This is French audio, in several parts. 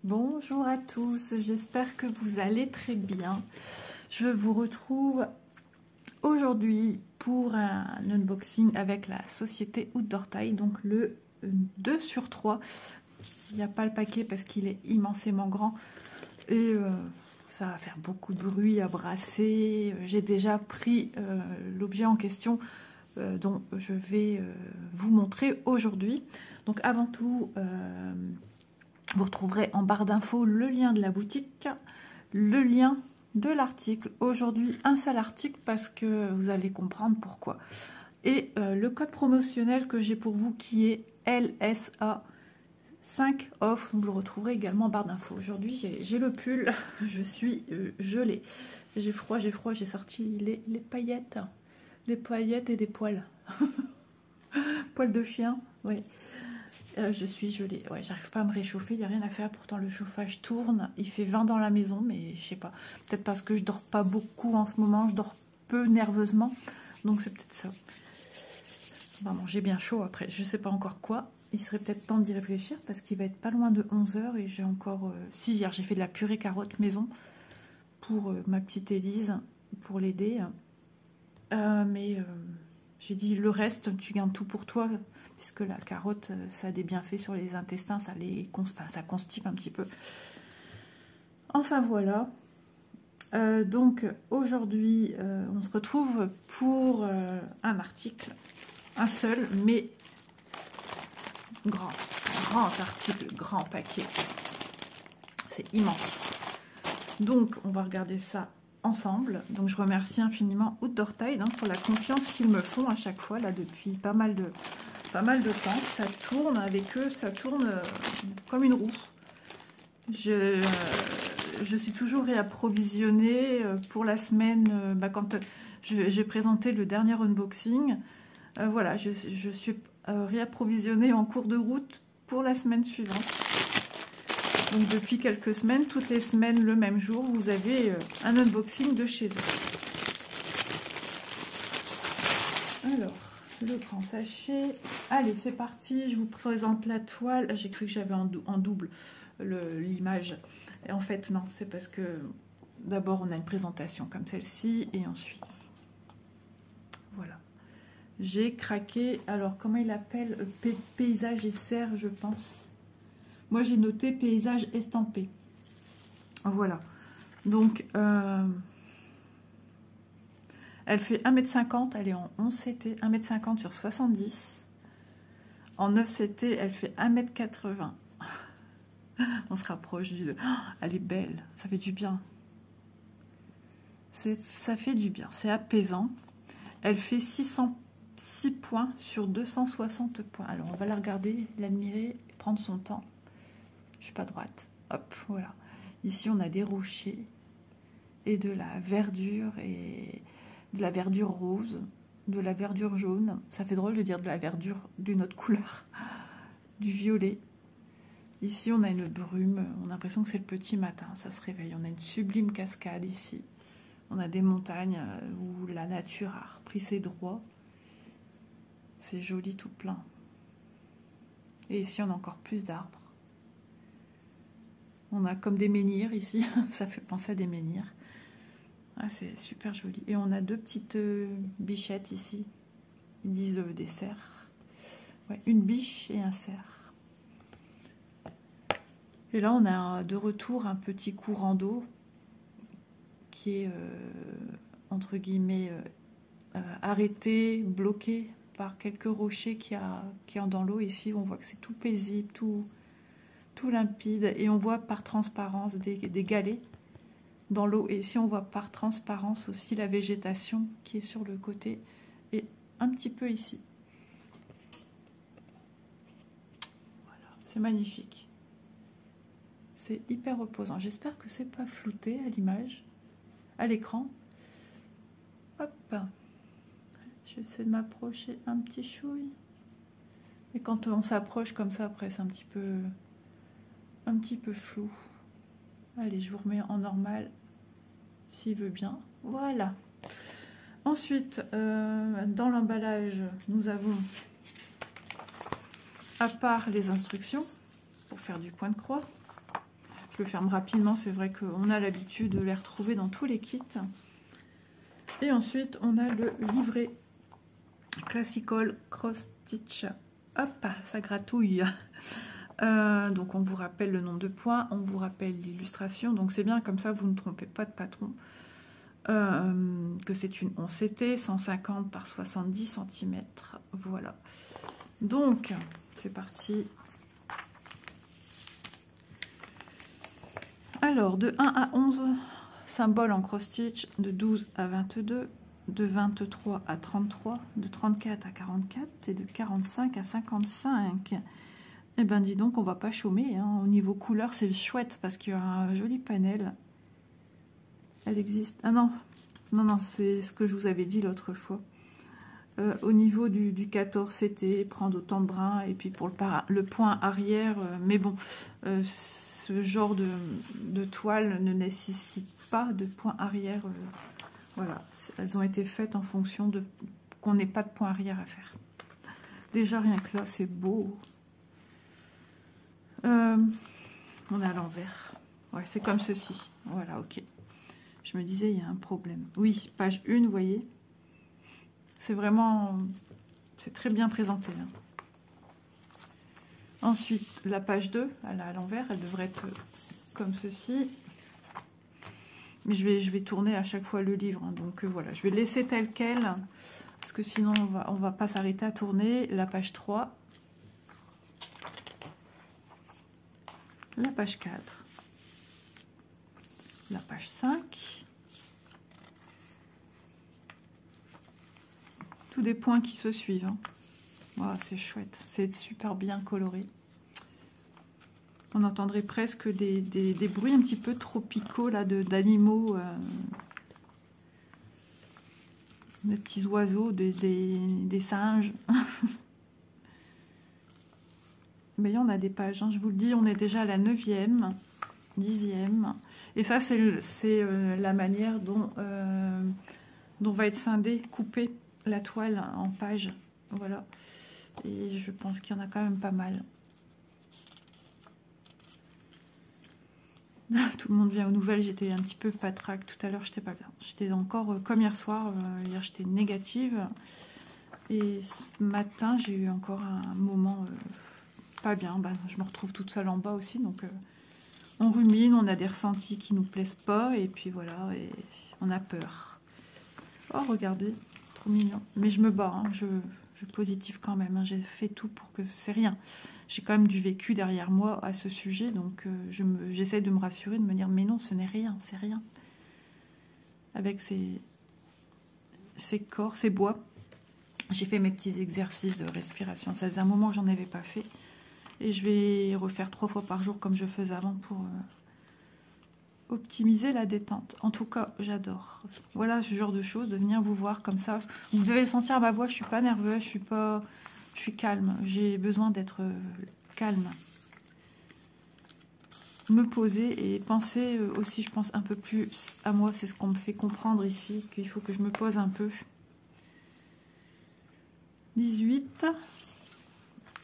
Bonjour à tous, j'espère que vous allez très bien. Je vous retrouve aujourd'hui pour un unboxing avec la société Outdoor Tile, donc le 2 sur 3. Il n'y a pas le paquet parce qu'il est immensément grand et ça va faire beaucoup de bruit à brasser. J'ai déjà pris l'objet en question dont je vais vous montrer aujourd'hui. Donc avant tout, vous retrouverez en barre d'infos le lien de la boutique, le lien de l'article. Aujourd'hui, un seul article parce que vous allez comprendre pourquoi. Et le code promotionnel que j'ai pour vous qui est LSA 5 off, vous le retrouverez également en barre d'infos. Aujourd'hui, j'ai le pull, je suis gelée. J'ai froid, j'ai sorti les paillettes et des poils. Poils de chien, oui. Je suis gelée, ouais, j'arrive pas à me réchauffer, il n'y a rien à faire, pourtant le chauffage tourne, il fait 20 dans la maison, mais je sais pas, peut-être parce que je dors pas beaucoup en ce moment, je dors peu nerveusement, donc c'est peut-être ça. On va manger bien chaud après, je sais pas encore quoi, il serait peut-être temps d'y réfléchir, parce qu'il va être pas loin de 11 h et j'ai encore... Si, hier j'ai fait de la purée carotte maison, pour ma petite Élise, pour l'aider, mais j'ai dit le reste, tu gardes tout pour toi, puisque la carotte, ça a des bienfaits sur les intestins, ça constipe un petit peu. Enfin voilà. Donc aujourd'hui, on se retrouve pour un article, un seul, mais grand article, grand paquet. C'est immense. Donc on va regarder ça ensemble. Donc je remercie infiniment Outdoor Tile pour la confiance qu'ils me font à chaque fois, là, depuis pas mal de temps. Ça tourne avec eux, ça tourne comme une roue. Je suis toujours réapprovisionnée pour la semaine, quand j'ai présenté le dernier unboxing. Voilà, je suis réapprovisionnée en cours de route pour la semaine suivante. Donc depuis quelques semaines, toutes les semaines, le même jour, vous avez un unboxing de chez eux. Alors, le grand sachet. Allez, c'est parti, je vous présente la toile. J'ai cru que j'avais en double l'image. Et en fait, non, c'est parce que d'abord, on a une présentation comme celle-ci. Et ensuite, voilà. J'ai craqué, alors comment il appelle? Paysage et serre, je pense. Moi, j'ai noté paysage estampé. Voilà. Donc, elle fait 1,50 m, elle est en 11 CT, 1,50 m sur 70. En 9 CT, elle fait 1,80 m. On se rapproche du... Oh, elle est belle, ça fait du bien. Ça fait du bien, c'est apaisant. Elle fait 606 points sur 260 points. Alors, on va la regarder, l'admirer, prendre son temps. Je suis pas droite. Hop, voilà. Ici, on a des rochers et de la verdure et de la verdure rose, de la verdure jaune. Ça fait drôle de dire de la verdure d'une autre couleur, du violet. Ici, on a une brume. On a l'impression que c'est le petit matin. Ça se réveille. On a une sublime cascade ici. On a des montagnes où la nature a repris ses droits. C'est joli tout plein. Et ici, on a encore plus d'arbres. On a comme des menhirs ici, ça fait penser à des menhirs. Ah, c'est super joli. Et on a deux petites bichettes ici. Ils disent des cerfs. Ouais, une biche et un cerf. Et là, on a de retour un petit courant d'eau qui est, entre guillemets, arrêté, bloqué par quelques rochers qui est dans l'eau. Ici, on voit que c'est tout paisible, tout limpide, et on voit par transparence des galets dans l'eau, et ici on voit par transparence aussi la végétation qui est sur le côté et un petit peu ici. Voilà, c'est magnifique, c'est hyper reposant. J'espère que c'est pas flouté à l'image, à l'écran. Hop, j'essaie de m'approcher un petit chouille, et quand on s'approche comme ça, après c'est un petit peu flou. Allez, je vous remets en normal s'il veut bien. Voilà. Ensuite, dans l'emballage, nous avons, à part les instructions pour faire du point de croix, le ferme rapidement. C'est vrai qu'on a l'habitude de les retrouver dans tous les kits. Et ensuite, on a le livret Classical Cross Stitch. Hop, ça gratouille. Donc, on vous rappelle le nombre de points, on vous rappelle l'illustration. Donc, c'est bien, comme ça, vous ne trompez pas de patron. Que c'est une 11 CT, 150 par 70 cm. Voilà. Donc, c'est parti. Alors, de 1 à 11, symbole en cross-stitch, de 12 à 22, de 23 à 33, de 34 à 44 et de 45 à 55. Eh ben, dis donc, on va pas chômer. Hein. Au niveau couleur, c'est chouette parce qu'il y a un joli panel. Elle existe. Ah non, non, c'est ce que je vous avais dit l'autre fois. Au niveau du 14, c'était prendre autant de brins. Et puis pour le point arrière, mais bon, ce genre de toile ne nécessite pas de point arrière. Voilà, elles ont été faites en fonction de qu'on n'ait pas de point arrière à faire. Déjà, rien que là, c'est beau. On est à l'envers. Ouais, c'est comme ceci. Voilà, ok. Je me disais, il y a un problème. Oui, page 1, vous voyez. C'est vraiment... C'est très bien présenté. Hein. Ensuite, la page 2, elle est à l'envers. Elle devrait être comme ceci. Mais je vais tourner à chaque fois le livre. Hein. Donc, voilà. Je vais laisser tel quel. Parce que sinon, on va pas s'arrêter à tourner. La page 3. La page 4. La page 5. Tous des points qui se suivent. Hein. Wow, c'est chouette. C'est super bien coloré. On entendrait presque des bruits un petit peu tropicaux là, d'animaux. Des petits oiseaux, des singes. Mais on a des pages. Hein, je vous le dis, on est déjà à la 9e, 10e. Et ça, c'est la manière dont va être scindée, coupée la toile en pages. Voilà. Et je pense qu'il y en a quand même pas mal. Tout le monde vient aux nouvelles. J'étais un petit peu patraque tout à l'heure. J'étais pas bien. J'étais encore comme hier soir. Hier, j'étais négative. Et ce matin, j'ai eu encore un moment pas bien. Bah, je me retrouve toute seule en bas aussi. Donc, on rumine. On a des ressentis qui nous plaisent pas. Et puis voilà. Et on a peur. Oh, regardez. Trop mignon. Mais je me bats. Hein, je positive quand même. Hein, j'ai fait tout pour que c'est rien. J'ai quand même du vécu derrière moi à ce sujet. Donc, j'essaie de me rassurer, de me dire, mais non, ce n'est rien. C'est rien. Avec ces corps, ces bois. J'ai fait mes petits exercices de respiration. Ça faisait un moment que j'en avais pas fait. Et je vais refaire 3 fois par jour comme je faisais avant pour optimiser la détente. En tout cas, j'adore. Voilà ce genre de choses, de venir vous voir comme ça. Vous devez le sentir à ma voix, je suis pas nerveuse, je suis calme. J'ai besoin d'être calme. Me poser et penser aussi, je pense, un peu plus à moi. C'est ce qu'on me fait comprendre ici, qu'il faut que je me pose un peu. 18,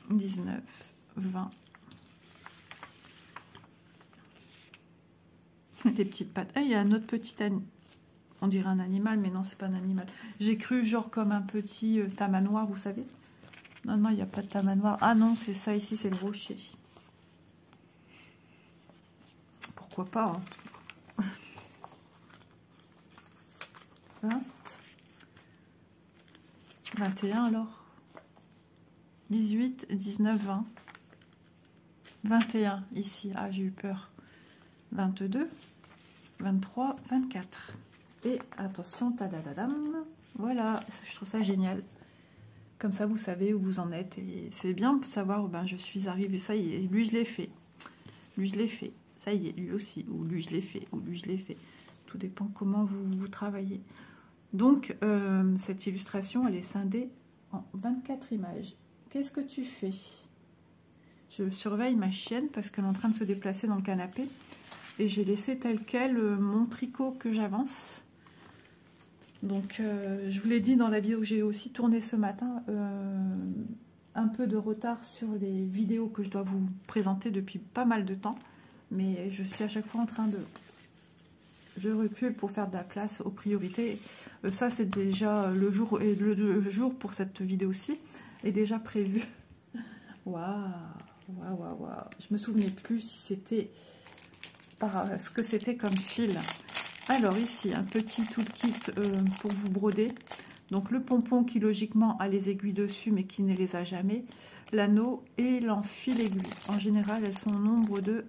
19, 20. Les petites pattes. Ah, il y a un autre petit animal. On dirait un animal, mais non, c'est pas un animal. J'ai cru genre comme un petit tamanoir, vous savez. Non, non, il n'y a pas de tamanoir. Ah non, c'est ça ici, c'est le rocher. Pourquoi pas, hein. 20. 21 alors. 18, 19, 20. 21 ici. Ah, j'ai eu peur. 22. 23, 24. Et attention, tadadadam. Voilà, je trouve ça génial. Comme ça, vous savez où vous en êtes. Et c'est bien de savoir où je suis arrivée. Ça y est, lui, je l'ai fait. Lui, je l'ai fait. Ça y est, lui aussi. Ou lui, je l'ai fait. Ou lui, je l'ai fait. Tout dépend comment vous travaillez. Donc, cette illustration, elle est scindée en 24 images. Qu'est-ce que tu fais? Je surveille ma chienne parce qu'elle est en train de se déplacer dans le canapé. Et j'ai laissé tel quel mon tricot que j'avance. Donc, je vous l'ai dit dans la vidéo que j'ai aussi tourné ce matin, un peu de retard sur les vidéos que je dois vous présenter depuis pas mal de temps. mais je suis à chaque fois en train de... Je recule pour faire de la place aux priorités. Ça, c'est déjà le jour, et le jour pour cette vidéo-ci est déjà prévu. Waouh, waouh, waouh, waouh. Je me souvenais plus si c'était par ce que c'était comme fil. Alors ici, un petit toolkit pour vous broder. Donc le pompon qui logiquement a les aiguilles dessus mais qui ne les a jamais. L'anneau et l'enfil aiguille. En général, elles sont au nombre de...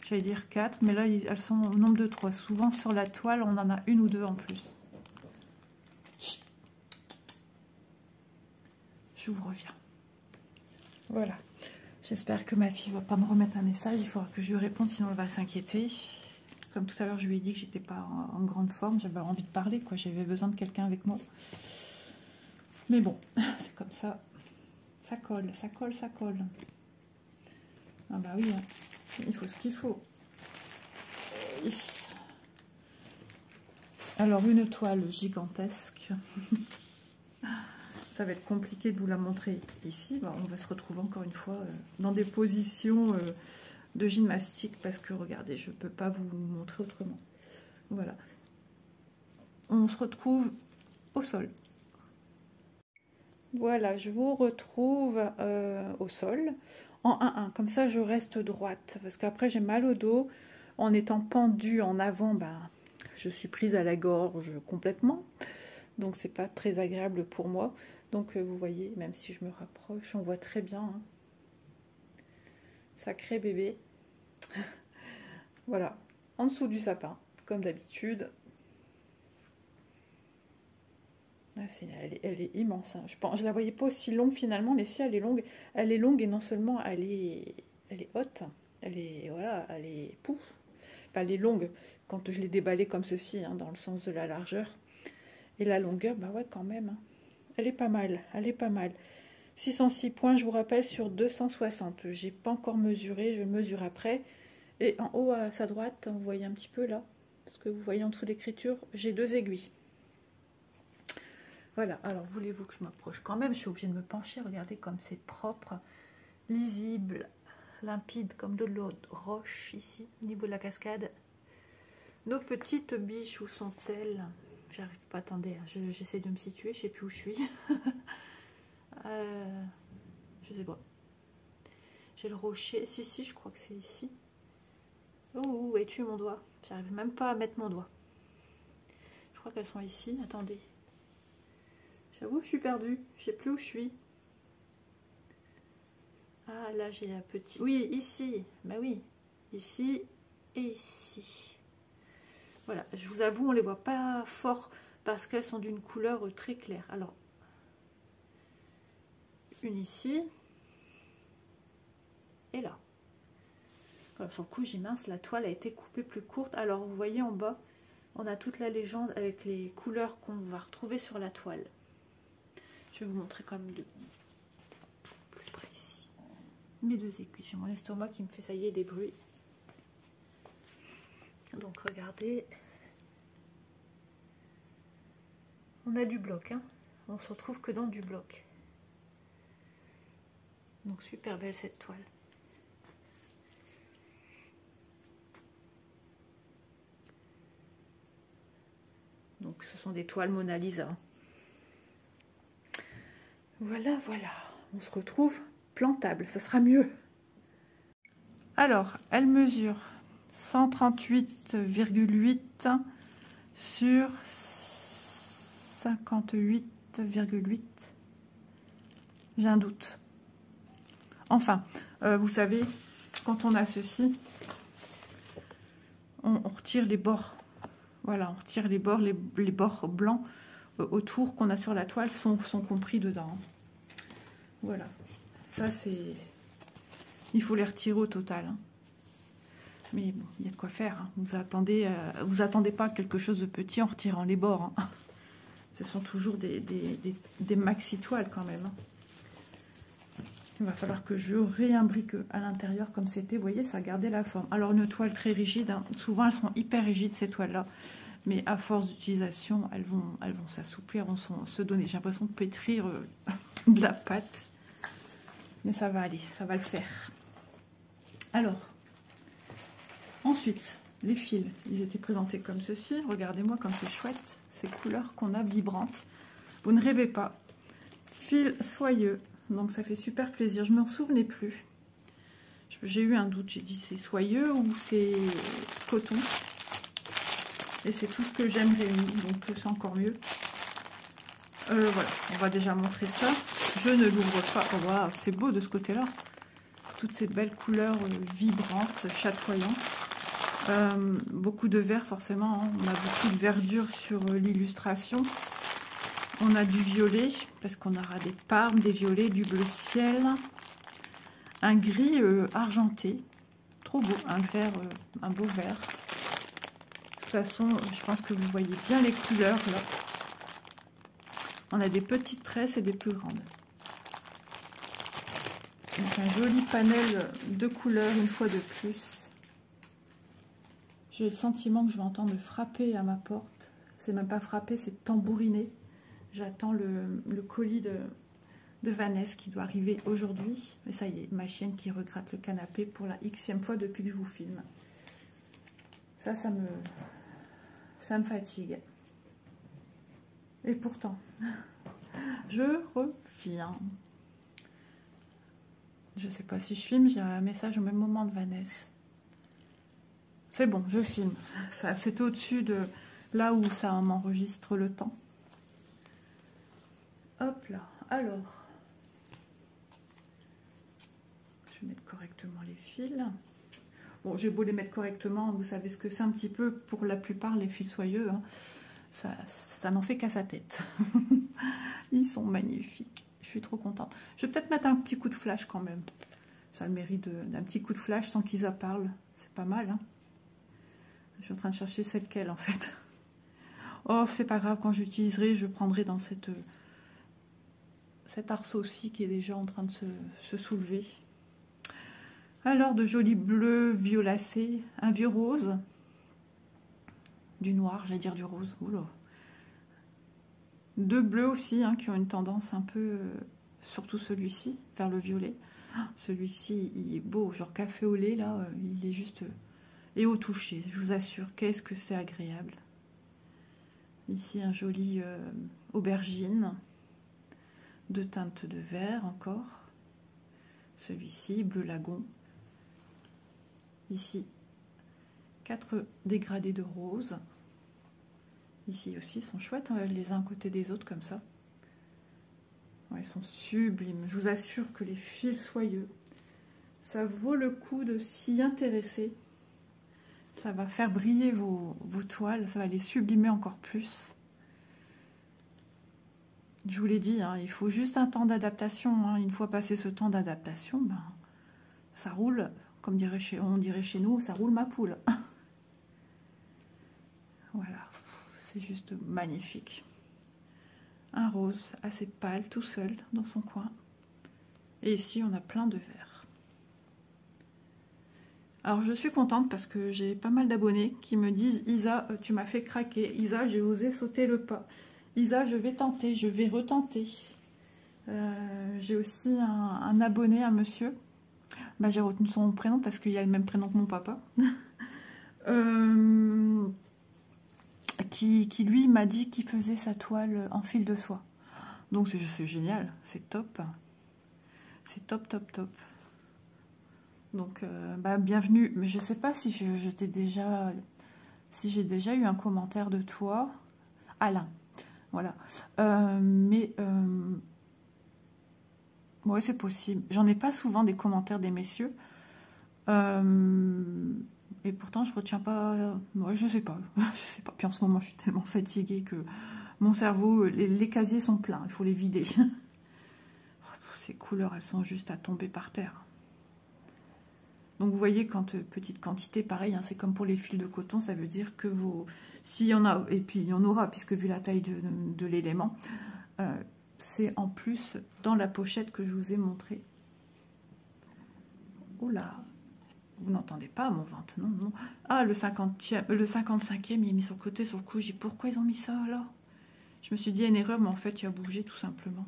J'allais dire 4, mais là, elles sont au nombre de 3. Souvent, sur la toile, on en a une ou deux en plus. Chut. Je vous reviens. Voilà. J'espère que ma fille ne va pas me remettre un message. Il faudra que je lui réponde, sinon elle va s'inquiéter. Comme tout à l'heure, je lui ai dit que j'étais pas en grande forme. J'avais envie de parler, quoi. J'avais besoin de quelqu'un avec moi. Mais bon, c'est comme ça. Ça colle, ça colle, ça colle. Ah bah oui, hein. Il faut ce qu'il faut. Alors, une toile gigantesque. Ça va être compliqué de vous la montrer ici. Bon, on va se retrouver encore une fois dans des positions de gymnastique parce que, regardez, je ne peux pas vous montrer autrement. Voilà. On se retrouve au sol. Voilà, je vous retrouve au sol. En 1-1, comme ça je reste droite, parce qu'après j'ai mal au dos, en étant pendue en avant, ben, je suis prise à la gorge complètement, donc c'est pas très agréable pour moi, donc vous voyez, même si je me rapproche, on voit très bien, hein. Sacré bébé, voilà, en dessous du sapin, comme d'habitude. Ah, elle est immense, hein. Je la voyais pas aussi longue finalement, mais si elle est longue et non seulement elle est haute, elle est, voilà, elle est pouf, enfin, elle est longue quand je l'ai déballée comme ceci, hein, dans le sens de la largeur, et la longueur, bah ouais, quand même, hein. Elle est pas mal, elle est pas mal. 606 points, je vous rappelle, sur 260. J'ai pas encore mesuré, je vais mesurer après. Et en haut à sa droite, vous voyez un petit peu là, parce que vous voyez en dessous l'écriture, j'ai 2 aiguilles. Voilà, alors voulez-vous que je m'approche quand même? Je suis obligée de me pencher, regardez comme c'est propre, lisible, limpide comme de l'eau de roche ici, au niveau de la cascade. Nos petites biches, où sont-elles? J'arrive pas, attendez, j'essaie de me situer, je sais plus où je suis. Je sais pas. J'ai le rocher, si, je crois que c'est ici. Oh, où es-tu mon doigt? J'arrive même pas à mettre mon doigt. Je crois qu'elles sont ici, attendez. J'avoue, je suis perdue. Je sais plus où je suis. Ah, là, j'ai la petite... Oui, ici. Bah oui. Ici et ici. Voilà. Je vous avoue, on les voit pas fort parce qu'elles sont d'une couleur très claire. Alors, une ici. Et là. Alors, sur le coup, j'ai mince, la toile a été coupée plus courte. Alors, vous voyez en bas, on a toute la légende avec les couleurs qu'on va retrouver sur la toile. Je vais vous montrer quand même de plus près ici. Mes 2 aiguilles. J'ai mon estomac qui me fait, ça y est, des bruits. Donc regardez. On a du bloc, hein. On se retrouve que dans du bloc. Donc super belle cette toile. Donc ce sont des toiles Mona Lisa. Voilà, voilà. On se retrouve plantable, ça sera mieux. Alors, elle mesure 138,8 sur 58,8. J'ai un doute. Enfin, vous savez, quand on a ceci, on retire les bords. Voilà, on retire les bords, les bords blancs autour qu'on a sur la toile sont compris dedans. Voilà, ça c'est... Il faut les retirer au total, hein. Mais bon, il y a de quoi faire, hein. Vous attendez pas quelque chose de petit en retirant les bords, hein. Ce sont toujours des maxi toiles quand même, hein. Il va falloir que je réimbrique à l'intérieur comme c'était. Vous voyez, ça a gardé la forme. Alors une toile très rigide, hein. Souvent elles sont hyper rigides ces toiles là, mais à force d'utilisation elles vont s'assouplir, elles vont se donner. J'ai l'impression de pétrir de la pâte, mais ça va aller, ça va le faire. Alors Ensuite, les fils, ils étaient présentés comme ceci. Regardez-moi comme c'est chouette, ces couleurs qu'on a vibrantes. Vous ne rêvez pas. Fil soyeux, donc ça fait super plaisir. Je ne m'en souvenais plus. J'ai eu un doute, j'ai dit c'est soyeux ou c'est coton. Et c'est tout ce que j'aime réuni, donc c'est encore mieux. Voilà, on va déjà montrer ça. Je ne l'ouvre pas. Oh, wow, c'est beau de ce côté-là. Toutes ces belles couleurs vibrantes, chatoyantes. Beaucoup de vert forcément, hein. On a beaucoup de verdure sur l'illustration. On a du violet, parce qu'on aura des parmes, des violets, du bleu ciel. Un gris argenté. Trop beau, un vert, un beau vert. De toute façon, je pense que vous voyez bien les couleurs là. On a des petites tresses et des plus grandes. Donc un joli panel de couleurs une fois de plus. J'ai le sentiment que je vais entendre frapper à ma porte. C'est même pas frapper, c'est tambouriner. J'attends le colis de Vanessa qui doit arriver aujourd'hui. Et ça y est, ma chienne qui regratte le canapé pour la xème fois depuis que je vous filme. Ça me fatigue. Et pourtant, je reviens. Je sais pas si je filme, j'ai un message au même moment de Vanessa. C'est bon, je filme. C'est au-dessus de là où ça m'enregistre le temps. Hop là, alors. Je vais mettre correctement les fils. Bon, j'ai beau les mettre correctement, vous savez ce que c'est un petit peu, pour la plupart, les fils soyeux. Hein. Ça n'en fait qu'à sa tête. Ils sont magnifiques. Je suis trop contente. Je vais peut-être mettre un petit coup de flash quand même. Ça a le mérite d'un petit coup de flash sans qu'ils parlent. C'est pas mal. Hein. Je suis en train de chercher celle qu'elle en fait. Oh, c'est pas grave. Quand j'utiliserai, je prendrai dans cet arceau aussi qui est déjà en train de se soulever. Alors, de jolis bleus violacés. Un vieux rose. Du noir, j'allais dire du rose. Oula. Deux bleus aussi, hein, qui ont une tendance un peu, surtout celui-ci, vers le violet. Celui-ci, il est beau, genre café au lait, là, il est juste... et au toucher, je vous assure, qu'est-ce que c'est agréable. Ici, un joli aubergine, deux teintes de vert encore. Celui-ci, bleu lagon. Ici, 4 dégradés de rose. Ici aussi, ils sont chouettes, hein, les uns à côté des autres, comme ça. Ouais, ils sont sublimes. Je vous assure que les fils soyeux, ça vaut le coup de s'y intéresser. Ça va faire briller vos toiles, ça va les sublimer encore plus. Je vous l'ai dit, hein, il faut juste un temps d'adaptation. Hein. Une fois passé ce temps d'adaptation, ben, ça roule, comme on dirait chez nous, ça roule ma poule. Voilà, c'est juste magnifique. Un rose assez pâle, tout seul, dans son coin. Et ici, on a plein de verts. Alors, je suis contente parce que j'ai pas mal d'abonnés qui me disent « Isa, tu m'as fait craquer. Isa, j'ai osé sauter le pas. Isa, je vais tenter, je vais retenter. » J'ai aussi un abonné, un monsieur. Bah, j'ai retenu son prénom parce qu'il a le même prénom que mon papa. Qui lui m'a dit qu'il faisait sa toile en fil de soie. Donc c'est génial, c'est top. C'est top, top, top. Donc bah, bienvenue. Mais je sais pas si j'ai déjà eu un commentaire de toi. Alain, voilà. Ouais, c'est possible. J'en ai pas souvent des commentaires des messieurs. Et pourtant, je retiens pas... Ouais, je sais pas. Je sais pas. Puis en ce moment, je suis tellement fatiguée que mon cerveau... Les casiers sont pleins. Il faut les vider. Ces couleurs, elles sont juste à tomber par terre. Donc, vous voyez, quand petite quantité, pareil, hein, c'est comme pour les fils de coton. Ça veut dire que s'il y en a... Et puis, il y en aura, puisque vu la taille de l'élément, c'est en plus dans la pochette que je vous ai montré. Oh là! Vous n'entendez pas mon ventre, non, non. Ah, le 55e, il est mis sur le côté, sur le coup. J'ai dit, pourquoi ils ont mis ça, là? Je me suis dit, il y a une erreur, mais en fait, il a bougé, tout simplement.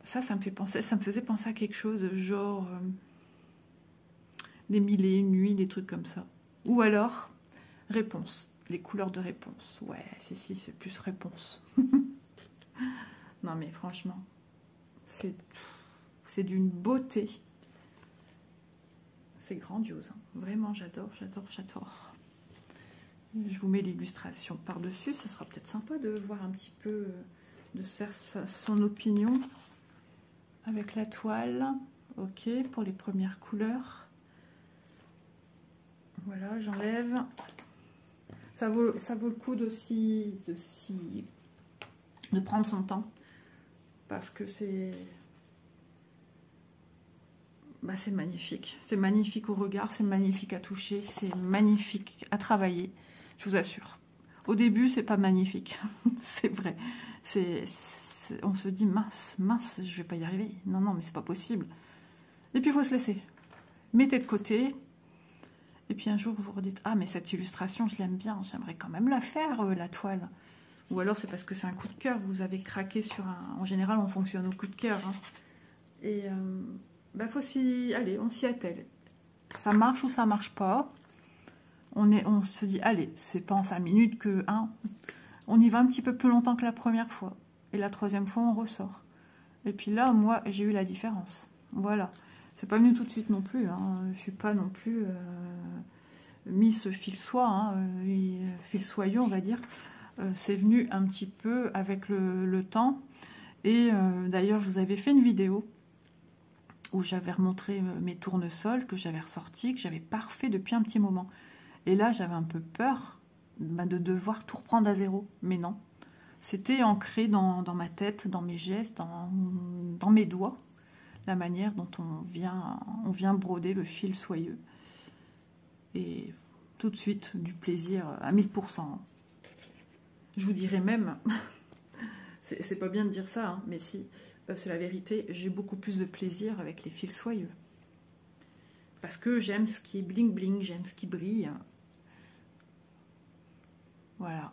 Ça me fait penser, ça me faisait penser à quelque chose, genre... des mille et une nuits, des trucs comme ça. Ou alors, réponse, les couleurs de réponse. Ouais, si, c'est plus réponse. Non mais franchement, c'est d'une beauté. C'est grandiose, hein. Vraiment, j'adore. Je vous mets l'illustration par-dessus, ce sera peut-être sympa de voir un petit peu, de se faire son opinion avec la toile. Ok, pour les premières couleurs. Voilà, j'enlève. Ça vaut le coup de prendre son temps. Parce que c'est magnifique. C'est magnifique au regard, c'est magnifique à toucher, c'est magnifique à travailler, je vous assure. Au début, c'est pas magnifique, c'est vrai. On se dit, mince, je vais pas y arriver. Non, mais c'est pas possible. Et puis, il faut se laisser. Mettez de côté. Et puis, un jour, vous vous redites, ah, mais cette illustration, je l'aime bien. J'aimerais quand même la faire, la toile. Ou alors, c'est parce que c'est un coup de cœur. Vous avez craqué sur un... En général, on fonctionne au coup de cœur. Hein. Et... faut allez, on s'y attelle. Ça marche ou ça marche pas. On se dit, allez, c'est pas en 5 minutes que, on y va un petit peu plus longtemps que la première fois. Et la troisième fois, on ressort. Et puis là, moi, j'ai eu la différence. Voilà. C'est pas venu tout de suite non plus. Hein. Je suis pas non plus Miss Fil Soie, hein, Fil Soyeux, on va dire. C'est venu un petit peu avec le temps. Et d'ailleurs, je vous avais fait une vidéo où j'avais remontré mes tournesols que j'avais ressortis, que j'avais pas refait depuis un petit moment. Et là, j'avais un peu peur de devoir tout reprendre à zéro. Mais non, c'était ancré dans ma tête, dans mes gestes, dans mes doigts, la manière dont on vient broder le fil soyeux. Et tout de suite, du plaisir à 1000%. Je vous dirais même, c'est pas bien de dire ça, hein, mais si... c'est la vérité, j'ai beaucoup plus de plaisir avec les fils soyeux. Parce que j'aime ce qui est bling bling, j'aime ce qui brille. Voilà.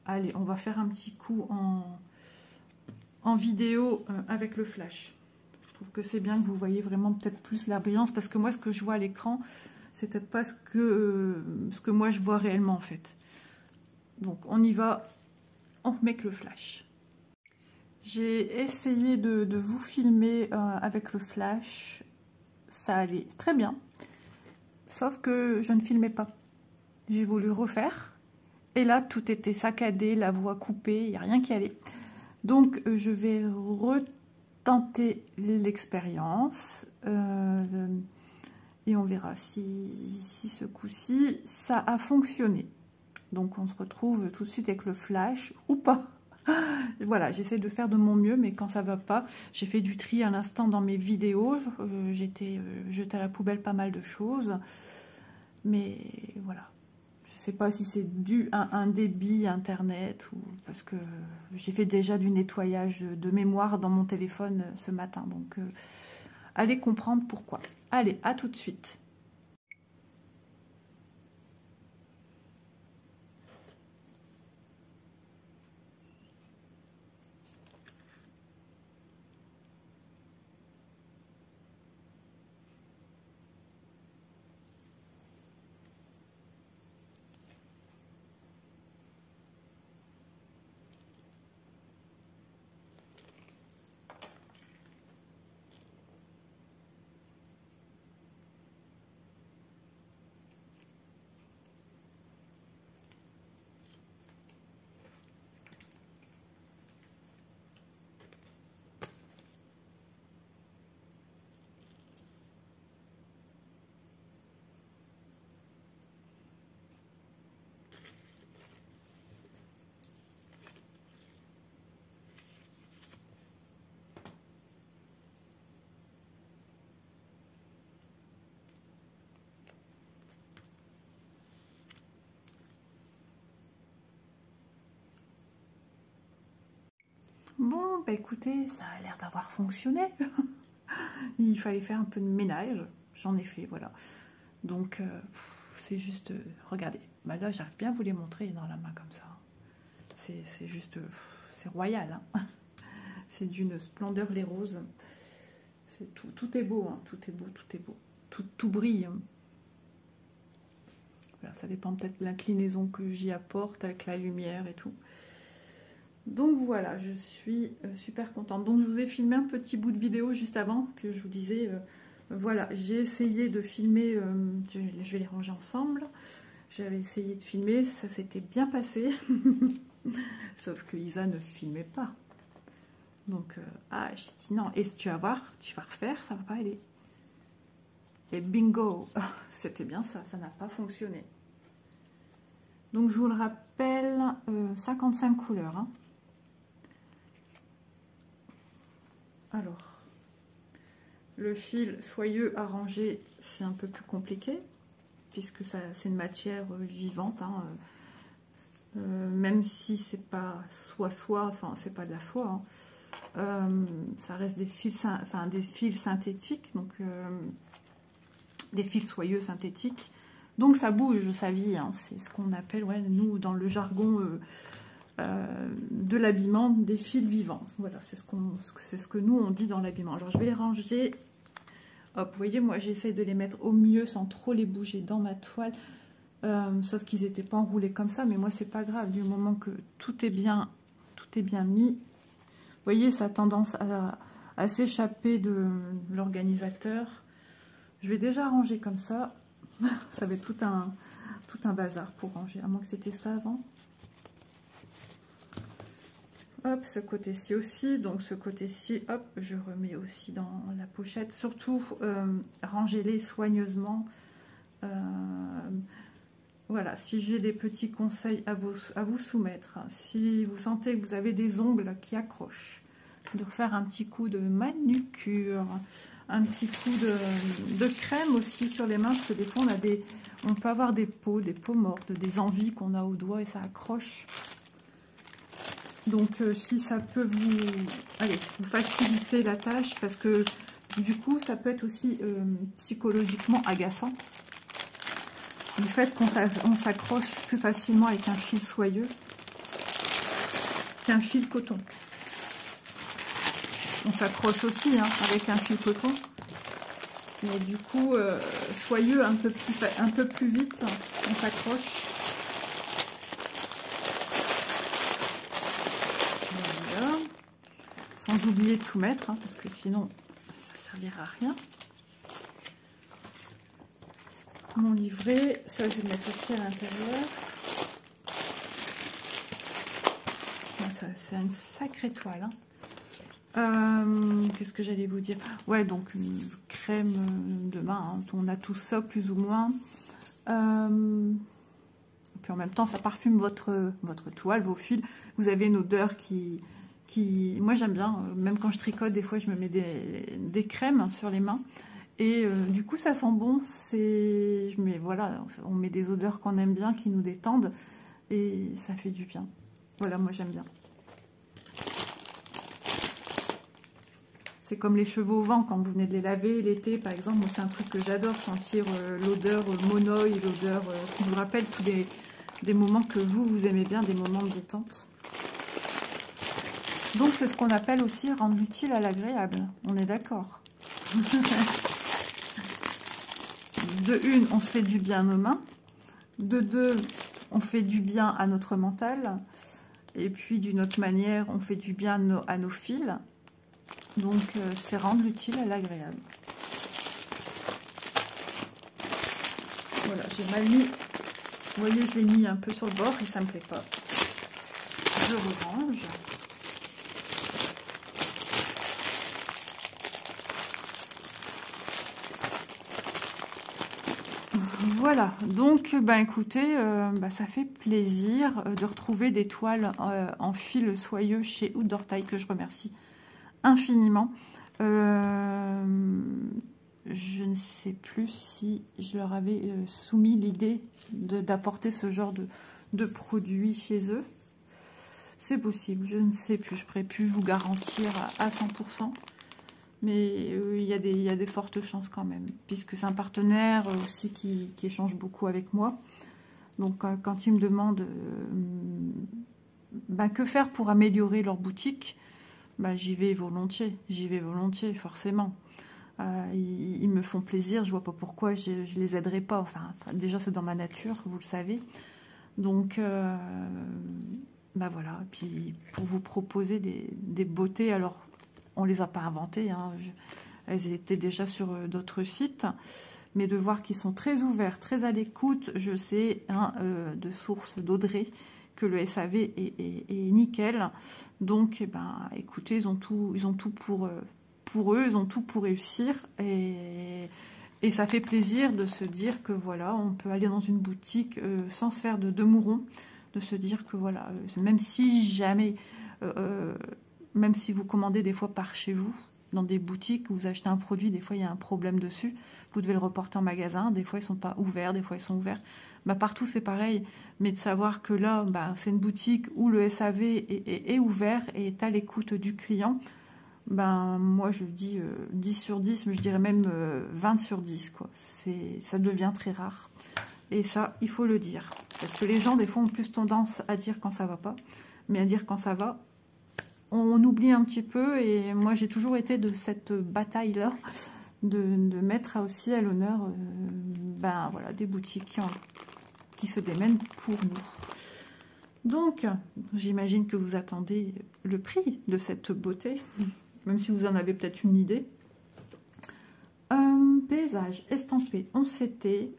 Allez, on va faire un petit coup en vidéo avec le flash. Je trouve que c'est bien que vous voyez vraiment peut-être plus la brillance, parce que moi, ce que je vois à l'écran, c'est peut-être pas ce que moi je vois réellement en fait. Donc on y va, on met que le flash. J'ai essayé de vous filmer avec le flash, ça allait très bien, sauf que je ne filmais pas. J'ai voulu refaire, et là tout était saccadé, la voix coupée, il n'y a rien qui allait. Donc je vais retenter l'expérience, et on verra si ce coup-ci, ça a fonctionné. Donc on se retrouve tout de suite avec le flash, ou pas. Voilà, j'essaie de faire de mon mieux, mais quand ça va pas, j'ai fait du tri à l'instant dans mes vidéos. J'étais jeté à la poubelle pas mal de choses. Mais voilà, je sais pas si c'est dû à un débit internet ou parce que j'ai fait déjà du nettoyage de mémoire dans mon téléphone ce matin. Donc, allez comprendre pourquoi. Allez, à tout de suite. Bon, bah écoutez, ça a l'air d'avoir fonctionné. Il fallait faire un peu de ménage. J'en ai fait, voilà. Donc, c'est juste... regardez, bah là, j'arrive bien à vous les montrer dans la main comme ça. C'est juste... c'est royal. Hein. C'est d'une splendeur, les roses. Tout est beau, hein. Tout est beau, tout est beau. Tout brille. Hein. Voilà, ça dépend peut-être de l'inclinaison que j'y apporte avec la lumière et tout. Donc voilà, je suis super contente. Donc je vous ai filmé un petit bout de vidéo juste avant que je vous disais, voilà, j'ai essayé de filmer, je vais les ranger ensemble. J'avais essayé de filmer, ça s'était bien passé. Sauf que Isa ne filmait pas. Donc, j'ai dit non. Et tu vas voir, tu vas refaire, ça va pas aller. Et bingo, c'était bien ça, ça n'a pas fonctionné. Donc je vous le rappelle, 55 couleurs. Hein. Alors, le fil soyeux arrangé, c'est un peu plus compliqué, puisque c'est une matière vivante. Hein. Même si c'est pas soie, c'est pas de la soie. Hein. Ça reste des fils, des fils synthétiques, donc des fils soyeux synthétiques. Donc ça bouge, ça vit. Hein. C'est ce qu'on appelle, ouais, nous, dans le jargon de l'habillement, des fils vivants. Voilà, c'est ce que nous, on dit dans l'habillement. Alors, je vais les ranger. Hop, vous voyez, moi, j'essaye de les mettre au mieux sans trop les bouger dans ma toile. Sauf qu'ils n'étaient pas enroulés comme ça. Mais moi, c'est pas grave. Du moment que tout est bien mis. Vous voyez, ça a tendance à s'échapper de l'organisateur. Je vais déjà ranger comme ça. Ça va être tout un bazar pour ranger. À moins que c'était ça avant. Hop, ce côté-ci aussi. Donc ce côté-ci, hop, je remets aussi dans la pochette. Surtout, rangez-les soigneusement. Voilà, si j'ai des petits conseils à vous soumettre. Si vous sentez que vous avez des ongles qui accrochent, de refaire un petit coup de manucure. Un petit coup de crème aussi sur les mains. Parce que des fois, on peut avoir des peaux mortes, des envies qu'on a au doigt et ça accroche. Donc si ça peut vous faciliter la tâche, parce que du coup ça peut être aussi psychologiquement agaçant. Du fait qu'on s'accroche plus facilement avec un fil soyeux qu'un fil coton. On s'accroche aussi hein, avec un fil coton. Mais du coup, soyeux un peu plus vite, on s'accroche. Voilà. Sans oublier de tout mettre, hein, parce que sinon, ça ne servira à rien. Mon livret, ça je vais le mettre aussi à l'intérieur. C'est une sacrée toile. Hein. Qu'est-ce que j'allais vous dire? Ouais, donc une crème de main. Hein. On a tout ça plus ou moins. Et puis en même temps, ça parfume votre toile, vos fils. Vous avez une odeur qui moi j'aime bien. Même quand je tricote, des fois je me mets des crèmes sur les mains. Et du coup, ça sent bon. Voilà, on met des odeurs qu'on aime bien, qui nous détendent. Et ça fait du bien. Voilà, moi j'aime bien. C'est comme les cheveux au vent quand vous venez de les laver l'été, par exemple. Moi, c'est un truc que j'adore, sentir l'odeur monoï, l'odeur qui vous rappelle tous des moments que vous aimez bien, des moments de détente. Donc, c'est ce qu'on appelle aussi rendre l'utile à l'agréable. On est d'accord. De une, on se fait du bien à nos mains. De deux, on fait du bien à notre mental. Et puis, d'une autre manière, on fait du bien à nos fils. Donc, c'est rendre l'utile à l'agréable. Voilà, j'ai mal mis. Vous voyez, je l'ai mis un peu sur le bord et ça ne me plaît pas. Je rerange. Voilà, donc écoutez, ça fait plaisir de retrouver des toiles en fil soyeux chez Haute d'Ortail, que je remercie infiniment. Je ne sais plus si je leur avais soumis l'idée d'apporter ce genre de produit chez eux. C'est possible, je ne sais plus, je ne pourrais plus vous garantir à 100%. Mais il y a des fortes chances quand même, puisque c'est un partenaire aussi qui échange beaucoup avec moi. Donc quand ils me demandent que faire pour améliorer leur boutique, j'y vais volontiers, forcément. Ils me font plaisir, je vois pas pourquoi je les aiderai pas. Enfin, déjà, c'est dans ma nature, vous le savez. Donc, bah voilà. Et puis, pour vous proposer des beautés, alors, on les a pas inventées, hein. Elles étaient déjà sur d'autres sites. Mais de voir qu'ils sont très ouverts, très à l'écoute, je sais, hein, de source d'Audrey, que le SAV est nickel. Donc, eh ben, écoutez, ils ont tout pour eux, ils ont tout pour réussir. Et ça fait plaisir de se dire que voilà, on peut aller dans une boutique sans se faire de deux mourons, de se dire que voilà, même si jamais, même si vous commandez des fois par chez vous, dans des boutiques où vous achetez un produit, des fois il y a un problème dessus, vous devez le reporter en magasin, des fois ils ne sont pas ouverts, des fois ils sont ouverts. Bah, partout c'est pareil, mais de savoir que là, bah, c'est une boutique où le SAV est ouvert et est à l'écoute du client, ben, moi je dis 10 sur 10, mais je dirais même 20 sur 10, quoi. Ça devient très rare. Et ça, il faut le dire. Parce que les gens, des fois, ont plus tendance à dire quand ça va pas, mais à dire quand ça va, on oublie un petit peu. Et moi, j'ai toujours été de cette bataille-là, de mettre aussi à l'honneur ben, voilà, des boutiques qui se démènent pour nous. Donc, j'imagine que vous attendez le prix de cette beauté, même si vous en avez peut-être une idée. Paysage estampé 11 CT.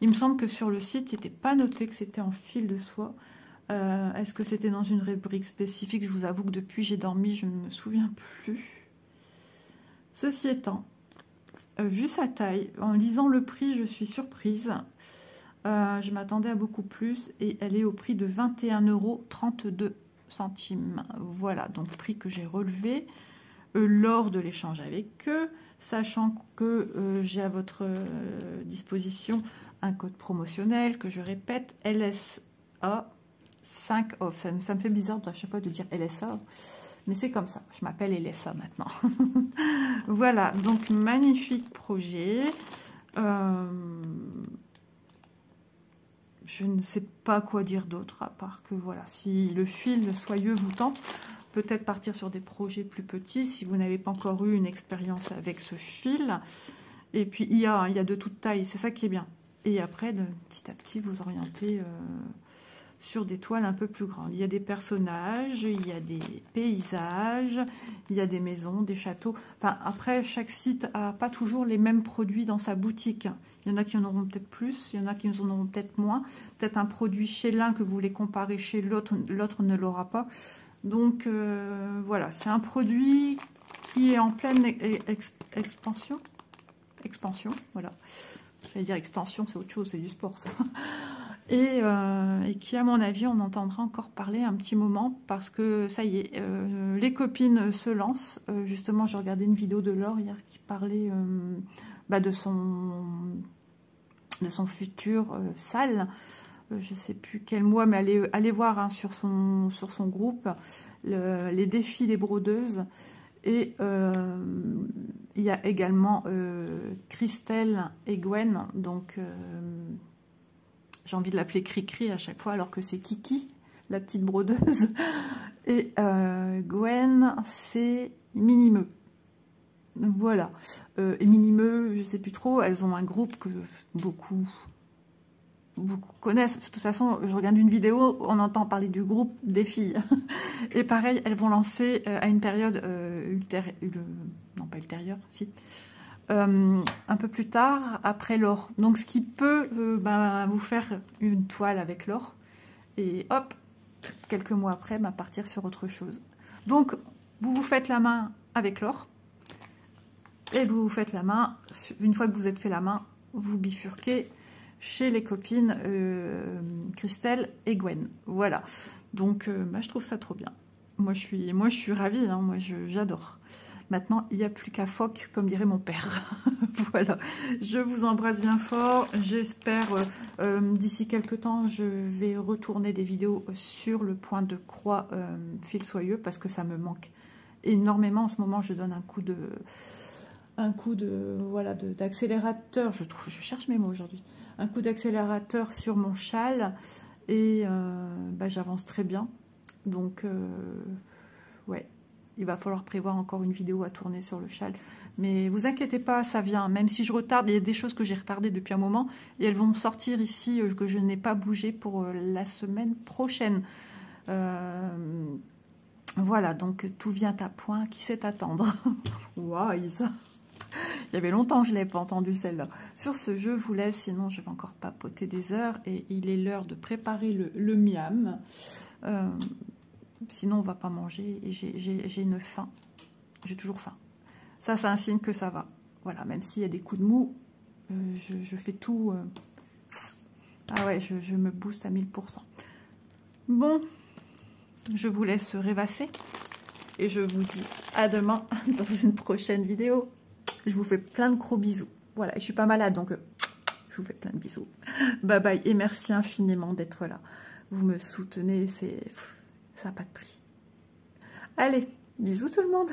Il me semble que sur le site, il n'était pas noté que c'était en fil de soie. Est-ce que c'était dans une rubrique spécifique? Je vous avoue que depuis j'ai dormi, je ne me souviens plus. Ceci étant, vu sa taille, en lisant le prix, je suis surprise. Je m'attendais à beaucoup plus et elle est au prix de 21,32 €. Voilà, donc prix que j'ai relevé lors de l'échange avec eux, sachant que j'ai à votre disposition un code promotionnel que je répète, LSA 5 off. Ça me fait bizarre à chaque fois de dire LSA, mais c'est comme ça, je m'appelle LSA maintenant. Voilà, donc magnifique projet. Je ne sais pas quoi dire d'autre, à part que voilà, si le fil soyeux vous tente, peut-être partir sur des projets plus petits, si vous n'avez pas encore eu une expérience avec ce fil. Et puis, il y a de toute taille, c'est ça qui est bien. Et après, petit à petit, vous orientez sur des toiles un peu plus grandes. Il y a des personnages, il y a des paysages, il y a des maisons, des châteaux. Enfin, après, chaque site n'a pas toujours les mêmes produits dans sa boutique. Il y en a qui en auront peut-être plus, il y en a qui en auront peut-être moins. Peut-être un produit chez l'un que vous voulez comparer chez l'autre, l'autre ne l'aura pas. Donc, voilà, c'est un produit qui est en pleine expansion. Expansion, voilà. J'allais dire extension, c'est autre chose, c'est du sport, ça. Et qui, à mon avis, on entendra encore parler un petit moment parce que ça y est, les copines se lancent. Justement, j'ai regardé une vidéo de Laure hier qui parlait bah, de son futur salle. Je ne sais plus quel mois, mais allez voir hein, sur son groupe les défis des brodeuses. Et il y a également Christelle et Gwen, donc j'ai envie de l'appeler Cri-Cri à chaque fois, alors que c'est Kiki, la petite brodeuse. Et Gwen, c'est Minimeux. Voilà. Et Minimeux, je ne sais plus trop, elles ont un groupe que beaucoup connaissent. De toute façon, je regarde une vidéo, on entend parler du groupe des filles. Et pareil, elles vont lancer à une période ultérieure, non pas ultérieure, si, un peu plus tard, après l'or. Donc, ce qui peut bah, vous faire une toile avec l'or. Et hop, quelques mois après, bah, partir sur autre chose. Donc, vous vous faites la main avec l'or. Et vous vous faites la main. Une fois que vous êtes fait la main, vous bifurquez chez les copines Christelle et Gwen. Voilà. Donc, bah, je trouve ça trop bien. Moi, je suis ravie. Hein. Moi, j'adore. Maintenant, il n'y a plus qu'à phoque, comme dirait mon père. Voilà. Je vous embrasse bien fort. J'espère, d'ici quelques temps, je vais retourner des vidéos sur le point de croix fil soyeux, parce que ça me manque énormément. En ce moment, je donne un coup de voilà, d'accélérateur. Je cherche mes mots aujourd'hui. Un coup d'accélérateur sur mon châle. Et bah, j'avance très bien. Donc, ouais. il va falloir prévoir encore une vidéo à tourner sur le châle. Mais vous inquiétez pas, ça vient. Même si je retarde, il y a des choses que j'ai retardées depuis un moment. Et elles vont sortir ici, que je n'ai pas bougé pour la semaine prochaine. Voilà, donc tout vient à point. Qui sait attendre? Wise. Il y avait longtemps que je ne l'avais pas entendu celle-là. Sur ce, je vous laisse, sinon je vais encore papoter des heures. Et il est l'heure de préparer le miam. Sinon, on ne va pas manger. Et j'ai une faim. J'ai toujours faim. Ça, c'est un signe que ça va. Voilà, même s'il y a des coups de mou, je fais tout. Ah ouais, je me booste à 1000%. Bon, je vous laisse rêvasser. Et je vous dis à demain dans une prochaine vidéo. Je vous fais plein de gros bisous. Voilà, je suis pas malade, donc je vous fais plein de bisous. Bye bye et merci infiniment d'être là. Vous me soutenez, ça n'a pas de prix. Allez, bisous tout le monde.